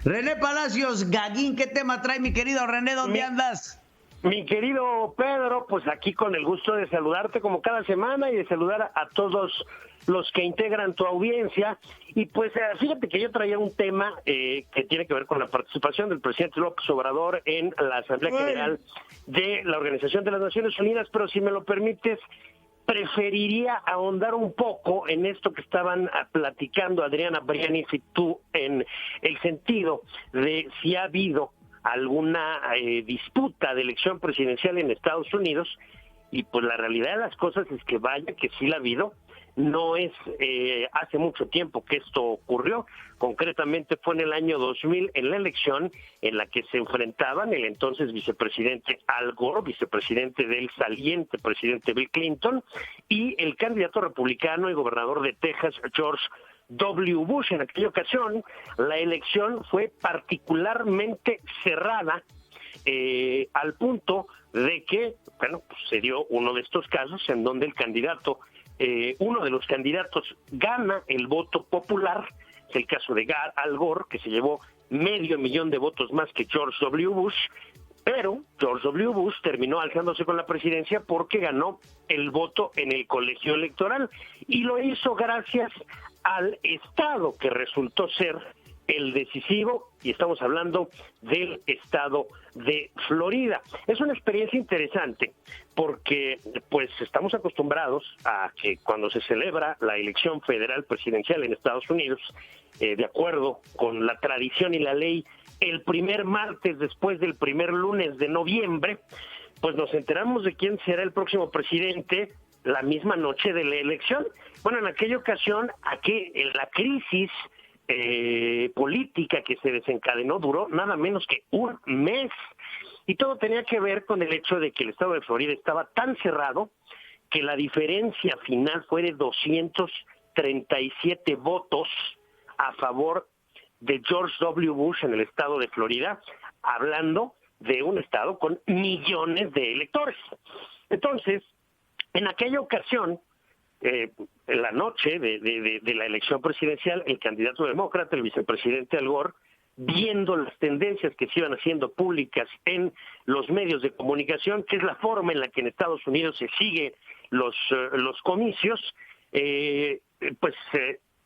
René Palacios, Gaguín, ¿qué tema trae mi querido René? ¿Dónde andas? Mi querido Pedro, pues aquí con el gusto de saludarte como cada semana y de saludar a todos los que integran tu audiencia. Y pues fíjate que yo traía un tema que tiene que ver con la participación del presidente López Obrador en la Asamblea General de la Organización de las Naciones Unidas, pero si me lo permites, preferiría ahondar un poco en esto que estaban platicando Adriana Brianis y tú, en el sentido de si ha habido alguna disputa de elección presidencial en Estados Unidos. Y pues la realidad de las cosas es que vaya que sí la ha habido. No es hace mucho tiempo que esto ocurrió, concretamente fue en el año 2000, en la elección en la que se enfrentaban el entonces vicepresidente Al Gore, vicepresidente del saliente presidente Bill Clinton, y el candidato republicano y gobernador de Texas, George W. Bush. En aquella ocasión, la elección fue particularmente cerrada, al punto de que, bueno, pues se dio uno de estos casos en donde el candidato, uno de los candidatos gana el voto popular. Es el caso de Al Gore, que se llevó 500,000 de votos más que George W. Bush, pero George W. Bush terminó alzándose con la presidencia porque ganó el voto en el colegio electoral, y lo hizo gracias al estado que resultó ser el decisivo, y estamos hablando del estado de Florida. Es una experiencia interesante porque pues estamos acostumbrados a que cuando se celebra la elección federal presidencial en Estados Unidos, de acuerdo con la tradición y la ley, el primer martes después del primer lunes de noviembre, pues nos enteramos de quién será el próximo presidente la misma noche de la elección. Bueno, en aquella ocasión, aquí la crisis política que se desencadenó duró nada menos que un mes, y todo tenía que ver con el hecho de que el estado de Florida estaba tan cerrado que la diferencia final fue de 237 votos a favor de George W. Bush en el estado de Florida, hablando de un estado con millones de electores. Entonces, en aquella ocasión, en la noche de la elección presidencial, el candidato demócrata, el vicepresidente Al Gore, viendo las tendencias que se iban haciendo públicas en los medios de comunicación, que es la forma en la que en Estados Unidos se siguen los comicios,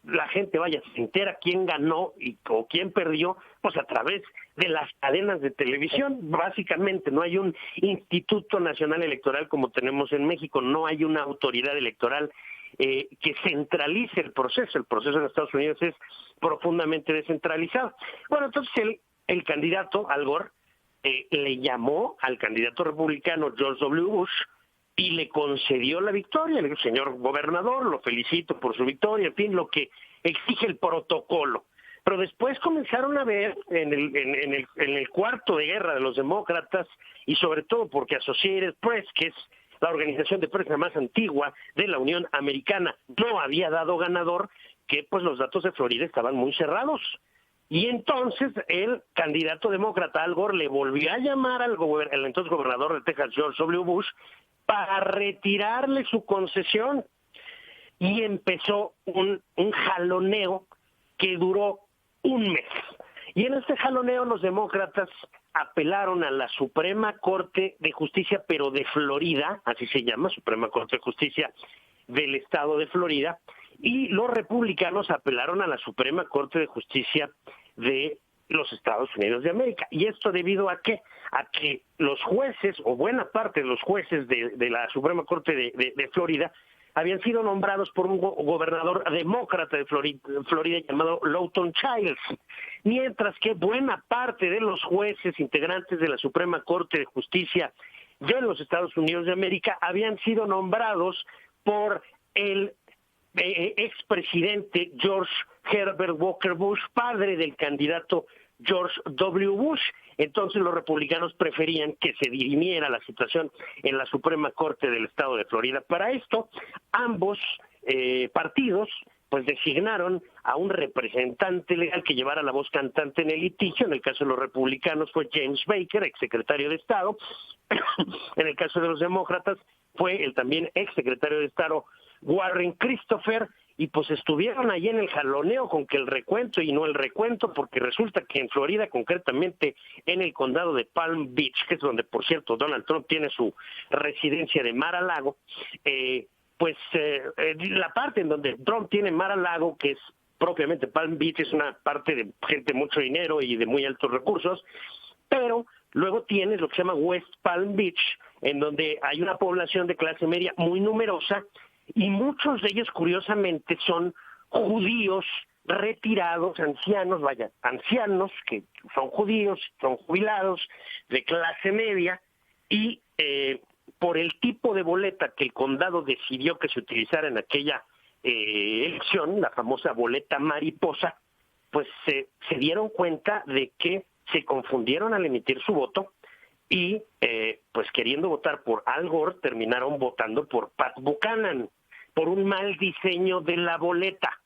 la gente se entera quién ganó o quién perdió, pues a través de las cadenas de televisión. Básicamente no hay un Instituto Nacional Electoral como tenemos en México, no hay una autoridad electoral que centralice el proceso. El proceso en Estados Unidos es profundamente descentralizado. Bueno, entonces el candidato Al Gore le llamó al candidato republicano George W. Bush y le concedió la victoria. Le dijo: señor gobernador, lo felicito por su victoria, en fin, lo que exige el protocolo. Pero después comenzaron a ver en el cuarto de guerra de los demócratas, y sobre todo porque Associated Press, que es la organización de prensa más antigua de la Unión Americana, no había dado ganador, que pues los datos de Florida estaban muy cerrados. Y entonces el candidato demócrata Al Gore le volvió a llamar al entonces gobernador de Texas, George W. Bush, para retirarle su concesión. Y empezó un jaloneo que duró un mes. Y en este jaloneo los demócratas apelaron a la Suprema Corte de Justicia, pero de Florida, así se llama, Suprema Corte de Justicia del estado de Florida, y los republicanos apelaron a la Suprema Corte de Justicia de los Estados Unidos de América. ¿Y esto debido a qué? A que los jueces, o buena parte de los jueces de la Suprema Corte de Florida, habían sido nombrados por un gobernador demócrata de Florida llamado Lawton Chiles, mientras que buena parte de los jueces integrantes de la Suprema Corte de Justicia de los Estados Unidos de América habían sido nombrados por el expresidente George Herbert Walker Bush, padre del candidato George W. Bush. Entonces los republicanos preferían que se dirimiera la situación en la Suprema Corte del estado de Florida. Para esto, ambos partidos pues designaron a un representante legal que llevara la voz cantante en el litigio. En el caso de los republicanos fue James Baker, exsecretario de Estado. En el caso de los demócratas fue el también exsecretario de Estado Warren Christopher, y pues estuvieron ahí en el jaloneo con que el recuento y no el recuento, porque resulta que en Florida, concretamente en el condado de Palm Beach, que es donde, por cierto, Donald Trump tiene su residencia de Mar-a-Lago, la parte en donde Trump tiene Mar-a-Lago, que es propiamente Palm Beach, es una parte de gente de mucho dinero y de muy altos recursos, pero luego tienes lo que se llama West Palm Beach, en donde hay una población de clase media muy numerosa, y muchos de ellos, curiosamente, son judíos retirados, ancianos que son judíos, son jubilados, de clase media, y por el tipo de boleta que el condado decidió que se utilizara en aquella elección, la famosa boleta mariposa, pues se dieron cuenta de que se confundieron al emitir su voto y pues queriendo votar por Al Gore terminaron votando por Pat Buchanan por un mal diseño de la boleta.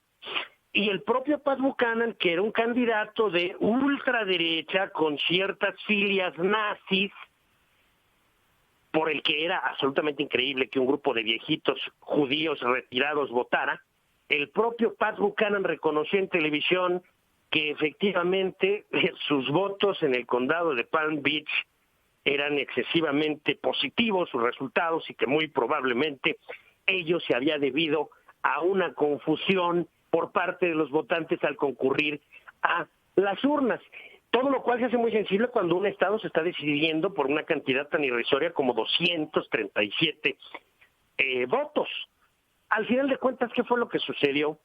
Y el propio Pat Buchanan, que era un candidato de ultraderecha con ciertas filias nazis, por el que era absolutamente increíble que un grupo de viejitos judíos retirados votara, el propio Pat Buchanan reconoció en televisión que efectivamente sus votos en el condado de Palm Beach eran excesivamente positivos, sus resultados, y que muy probablemente ello se había debido a una confusión por parte de los votantes al concurrir a las urnas. Todo lo cual se hace muy sensible cuando un estado se está decidiendo por una cantidad tan irrisoria como 237 votos. Al final de cuentas, ¿qué fue lo que sucedió?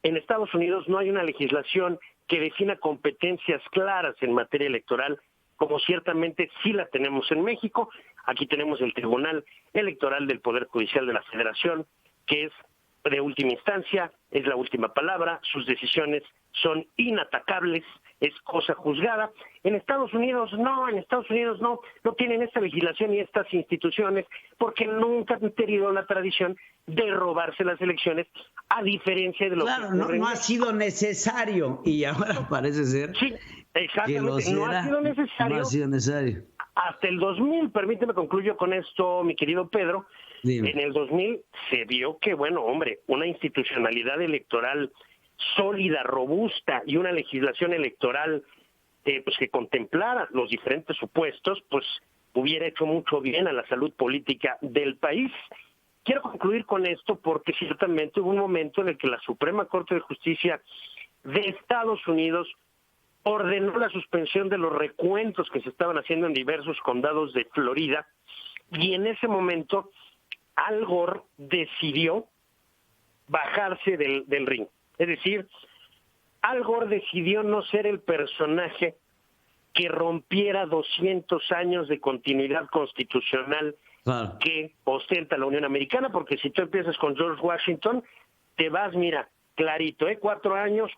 En Estados Unidos no hay una legislación que defina competencias claras en materia electoral, como ciertamente sí la tenemos en México. Aquí tenemos el Tribunal Electoral del Poder Judicial de la Federación, que es de última instancia, es la última palabra, sus decisiones son inatacables, es cosa juzgada. En Estados Unidos no tienen esta legislación y estas instituciones porque nunca han tenido la tradición de robarse las elecciones, a diferencia de lo que ocurre no ha sido necesario, y ahora parece ser sí, exactamente, que no ha sido necesario. No ha sido necesario. Hasta el 2000, permíteme concluyo con esto, mi querido Pedro. Dime. En el 2000 se vio que, una institucionalidad electoral sólida, robusta y una legislación electoral pues que contemplara los diferentes supuestos, pues hubiera hecho mucho bien a la salud política del país. Quiero concluir con esto porque ciertamente hubo un momento en el que la Suprema Corte de Justicia de Estados Unidos ordenó la suspensión de los recuentos que se estaban haciendo en diversos condados de Florida, y en ese momento Al Gore decidió bajarse del ring. Es decir, Al Gore decidió no ser el personaje que rompiera 200 años de continuidad constitucional que ostenta la Unión Americana, porque si tú empiezas con George Washington, te vas, clarito, 4 años.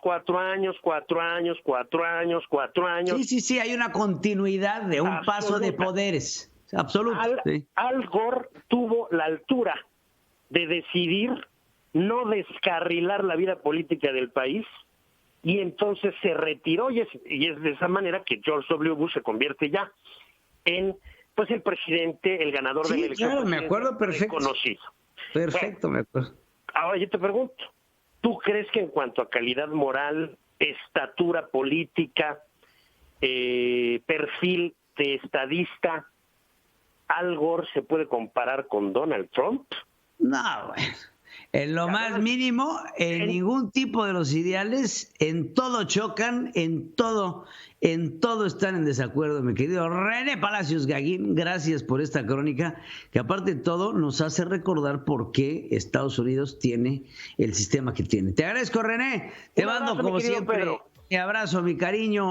Sí, hay una continuidad de un absoluta. Paso de poderes. Absoluto. Al Gore tuvo la altura de decidir no descarrilar la vida política del país, y entonces se retiró, y es de esa manera que George W. Bush se convierte ya en el presidente, el ganador de la elección. Claro, me acuerdo perfecto. Conocido. Perfecto, me acuerdo. Ahora yo te pregunto, ¿tú crees que en cuanto a calidad moral, estatura política, perfil de estadista, Al Gore se puede comparar con Donald Trump? No, en lo más mínimo, en ningún tipo de los ideales, en todo chocan, en todo están en desacuerdo, mi querido René Palacios Gaguín. Gracias por esta crónica, que aparte de todo nos hace recordar por qué Estados Unidos tiene el sistema que tiene. Te agradezco, René. Te mando como siempre. Mi abrazo, mi cariño.